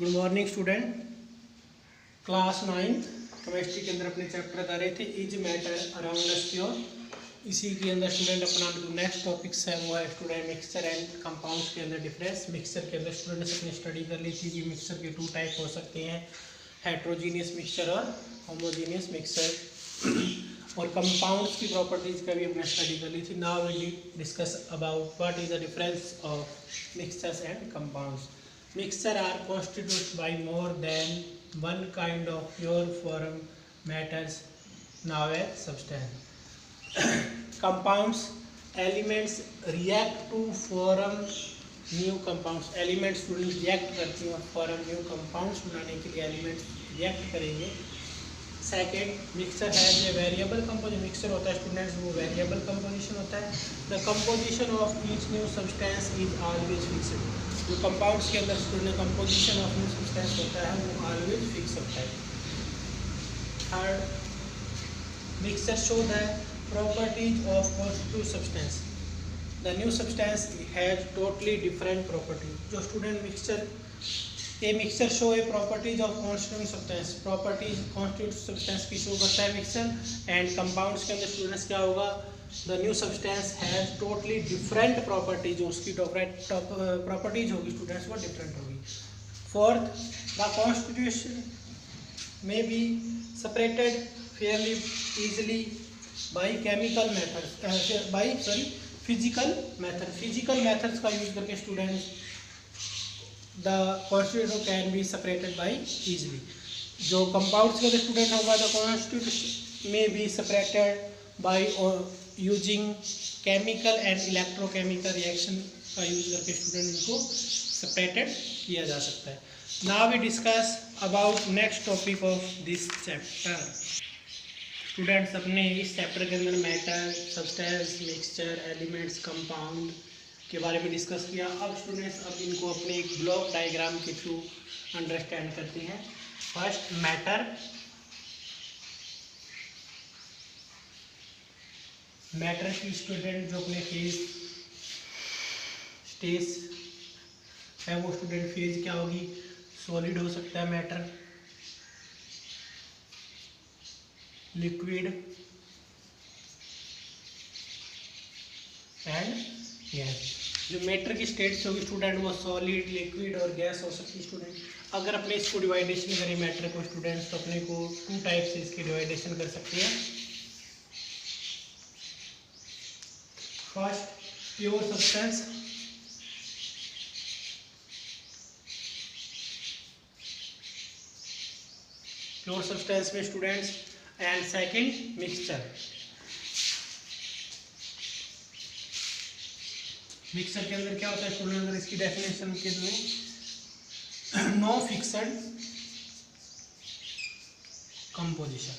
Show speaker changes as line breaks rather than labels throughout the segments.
Good morning student. Class 9 chemistry के अंदर अपने चैप्टर बता रहे थे is matter around us pure. इसी के अंदर स्टूडेंट अपना जो नेक्स्ट टॉपिक्स है वो है स्टूडेंट मिक्सचर एंड कंपाउंड्स के अंदर डिफरेंस। मिक्सचर के अंदर स्टूडेंट्स अपनी स्टडी कर ली थी कि मिक्सचर के 2 टाइप हो सकते हैं, हेट्रोजीनियस मिक्सचर और होमोजीनियस मिक्सचर। और कंपाउंड्स की प्रॉपर्टीज का भी हमने स्टडी कर ली थी। Now we discuss about what is the difference of mixtures and compounds. Mixture are constituted by more than one kind of pure form matters now a substance. Compounds elements react to form new compounds. Elements react करती हैं form new compounds बनाने के लिए elements react करेंगे. Second, mixture है जो variable composition mixture होता है स्टूडेंट्स, वो वेरिएबल कंपोजिशन होता है। The composition of each new substance is always fixed. जो कंपाउंड्स के अंदर student composition of new substance होता है वो ऑलवेज फिक्स होता है। Third, mixture show the properties of constitute substance. The new substance has totally different property. जो student mixture show a properties of constitute substance, properties constitute substance की show करता है mixture. And compounds के अंदर students क्या होगा, the new substance has totally different property. जो उसकी प्रॉपर्टीज होगी स्टूडेंट्स वो डिफरेंट होगी। फोर्थ, द कॉन्स्टिट्यूशन में be separated Fairlie easily by chemical method physical method. Physical methods का यूज करके students the constituent can be separated by easily. जो compounds का स्टूडेंट होगा the constituent may be separated by using chemical and electrochemical reaction का use करके student इनको separated किया जा सकता है। Now we discuss about next topic of this chapter. Students अपने इस चैप्टर के अंदर matter, substance, mixture, elements, compound के बारे में डिस्कस किया। अब स्टूडेंट्स अब इनको अपने एक ब्लॉक डायग्राम के थ्रू अंडरस्टैंड करते हैं। First, matter. मैटर की स्टूडेंट जो अपने फेज स्टेज है वो स्टूडेंट फेज क्या होगी, सॉलिड हो सकता है मैटर, लिक्विड एंड गैस। जो मैटर की स्टेट्स होगी स्टूडेंट वो सॉलिड, लिक्विड और गैस हो सकती है स्टूडेंट। अगर अपने इसको डिवाइडेशन करें मैटर को स्टूडेंट्स तो अपने को 2 टाइप से इसकी डिवाइडेशन कर सकते हैं। First, pure substance. Pure substance में students and second, mixture. Mixture के अंदर क्या होता है स्टूडेंट, अगर इसकी डेफिनेशन के लिए no fixed composition.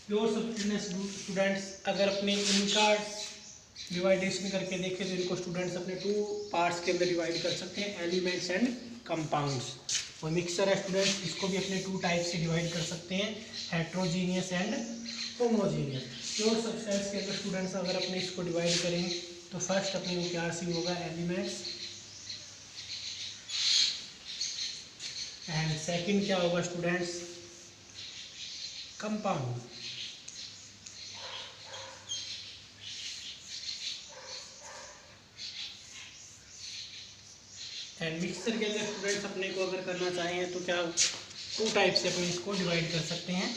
Pure substance students अगर अपने इनका डिवाइडेशन करके देखें तो इनको स्टूडेंट्स अपने 2 पार्ट्स के अंदर डिवाइड कर सकते हैं, एलिमेंट्स एंड कंपाउंड्स। और मिक्सचर है स्टूडेंट्स इसको भी अपने 2 टाइप से डिवाइड कर सकते हैं, heterogeneous and homogeneous. Pure substance के अंदर स्टूडेंट्स अगर अपने इसको डिवाइड करें तो फर्स्ट अपने को क्या सी होगा, एलिमेंट्स, एंड सेकंड क्या होगा स्टूडेंट्स, कंपाउंड। एंड मिक्सचर के अंदर स्टूडेंट्स अपने को अगर करना चाहें तो क्या 2 टाइप से अपने इसको डिवाइड कर सकते हैं,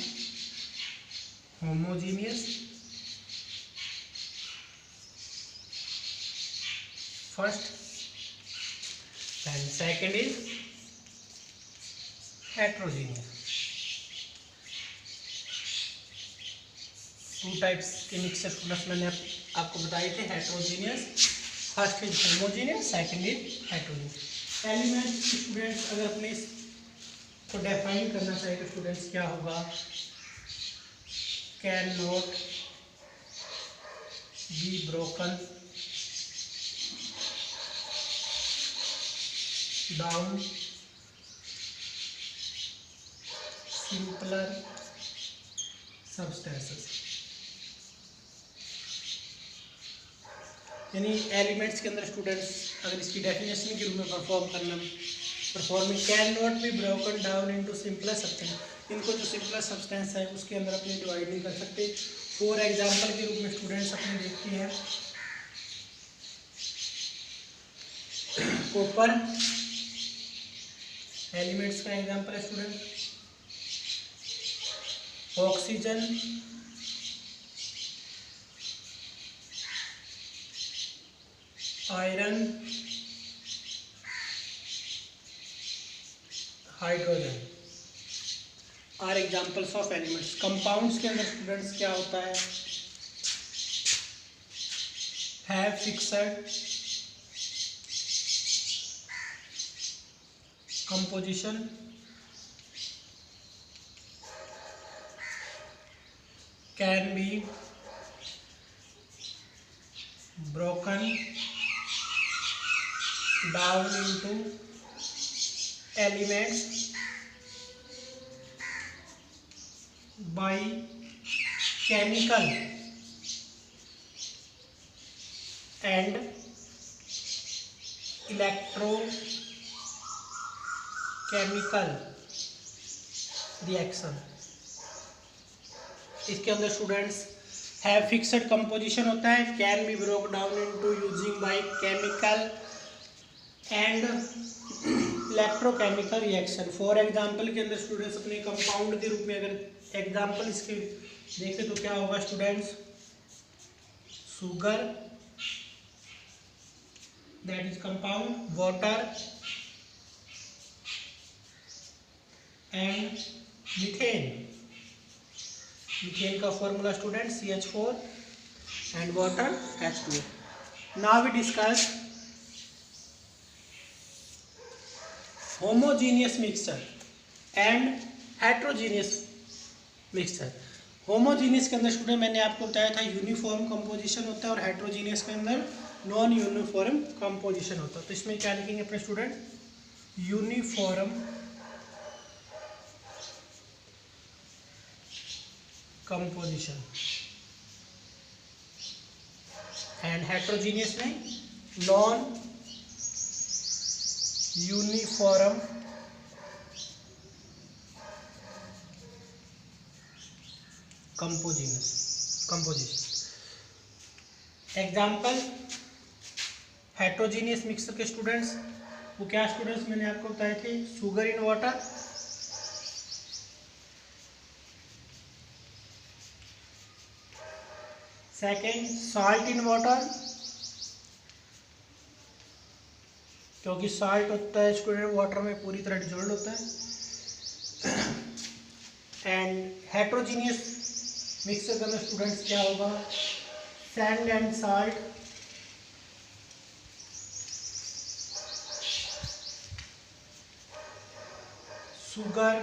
homogeneous first and second is heterogeneous. 2 types के मिक्सचर स्टूडेंट्स मैंने आपको बताए थे, heterogeneous first is homogeneous, second is heterogeneous. Element students अगर अपने इसको डिफाइन करना चाहे तो स्टूडेंट्स क्या होगा, can not be broken down simpler substances. यानी एलिमेंट्स के अंदर स्टूडेंट्स अगर इसकी डेफिनेशन के रूप में performing can not be broken down into simpler substance, इनको जो सिंपलर सब्सटेंस है उसके अंदर अपने डिवाइड नहीं कर सकते। फॉर एग्जांपल के रूप में स्टूडेंट्स अपने देखते हैं कॉपर एलिमेंट्स का एग्जांपल है student, oxygen, iron, hydrogen are examples of elements. Compounds के अंदर स्टूडेंट्स क्या होता है, have fixed composition, can be broken down into elements by chemical and electrochemical reaction। इसके अंदर स्टूडेंट्स हैव फिक्स्ड कंपोजिशन होता है, can be broke down into using by chemical and electrochemical reaction. For example के अंदर students अपने compound के रूप में अगर एग्जांपल इसके देखें तो क्या होगा students, sugar that is compound, water and methane. Methane का formula student CH4 and water H2। Now we discuss homogeneous mixture and heterogeneous mixture. Homogeneous के अंदर स्टूडेंट मैंने आपको बताया था यूनिफॉर्म कंपोजिशन होता है और हेट्रोजीनियस के अंदर नॉन यूनिफॉर्म कंपोजिशन होता है। तो इसमें क्या लिखेंगे अपने student, uniform composition and heterogeneous में non uniform composition. Example heterogeneous mixer के स्टूडेंट्स वो क्या स्टूडेंट्स मैंने आपको बताए थे, sugar in water, second salt in water, क्योंकि साल्ट होता है स्टूडेंट वाटर में पूरी तरह डिजोल्व होता है। एंड हेट्रोजीनियस मिक्सर का स्टूडेंट्स क्या होगा, sand and salt, sugar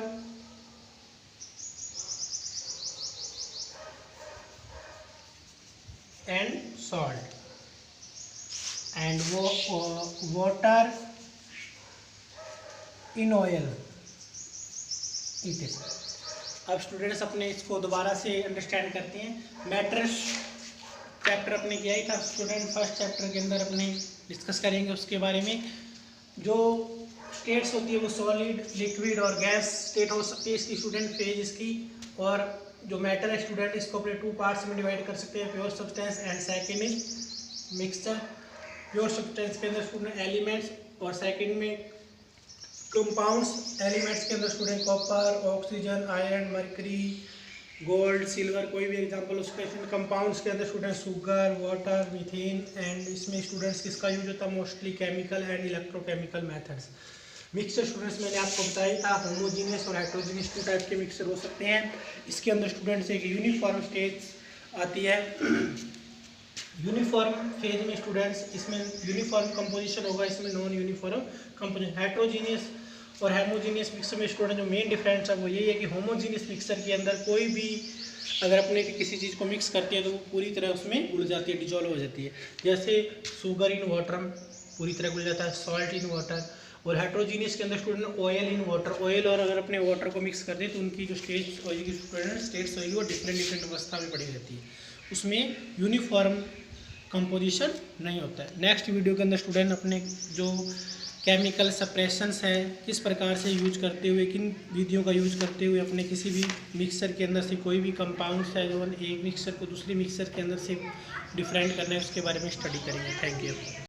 and salt and वो water in oil it is. अब स्टूडेंट्स अपने इसको दोबारा से अंडरस्टैंड करते हैं। मैटर्स चैप्टर अपने किया ही था स्टूडेंट, फर्स्ट चैप्टर के अंदर अपने डिस्कस करेंगे उसके बारे में। जो स्टेट्स होती है वो सॉलिड, लिक्विड और गैस स्टेट हो सकती है इसकी स्टूडेंट फेज इसकी। और जो मैटर है स्टूडेंट इसको अपने टू पार्ट्स में डिवाइड कर सकते हैं, pure substance and second is mixture. Pure substance के अंदर स्टूडेंट एलिमेंट्स और सेकेंड में कंपाउंड्स। एलिमेंट्स के अंदर student copper, oxygen, iron, mercury, gold, silver, कोई भी एग्जांपल उसके। कंपाउंड्स के अंदर student sugar, water, methane and इसमें स्टूडेंट्स किसका यूज होता है, mostly chemical and electrochemical methods. Mixture students मैंने आपको बताया था होमोजीनियस और हेट्रोजीनियस टू टाइप के मिक्सचर हो सकते हैं। इसके अंदर स्टूडेंट्स एक यूनिफॉर्म स्टेज आती है। यूनिफॉर्म फेज में स्टूडेंट्स इसमें यूनिफॉर्म कंपोजिशन होगा, इसमें नॉन यूनिफॉर्म कंपोजिशन। हेट्रोजीनियस और होमोजीनियस मिक्सर में स्टूडेंट जो मेन डिफरेंस है वो यही है कि होमोजीनियस मिक्सर के अंदर कोई भी अगर अपने किसी चीज़ को मिक्स करती है तो वो पूरी तरह उसमें घुल जाती है, डिजॉल्व हो जाती है। जैसे शुगर इन वाटर पूरी तरह घुल जाता है, सॉल्ट इन वाटर। और हेट्रोजीनियस के अंदर student oil in water, oil और अगर अपने वाटर को मिक्स कर दे तो उनकी जो स्टेज होगी स्टूडेंट स्टेट्स होगी वो डिफरेंट अवस्था में पड़ी रहती है। उसमें यूनिफॉर्म कंपोजिशन नहीं होता है। नेक्स्ट वीडियो के अंदर स्टूडेंट अपने जो केमिकल सप्रेशंस है किस प्रकार से यूज करते हुए, किन विधियों का यूज करते हुए अपने किसी भी मिक्सर के अंदर से कोई भी कंपाउंड्स है जो एक मिक्सर को दूसरी मिक्सर के अंदर से डिफरेंट करना है उसके बारे में स्टडी करेंगे। Thank you.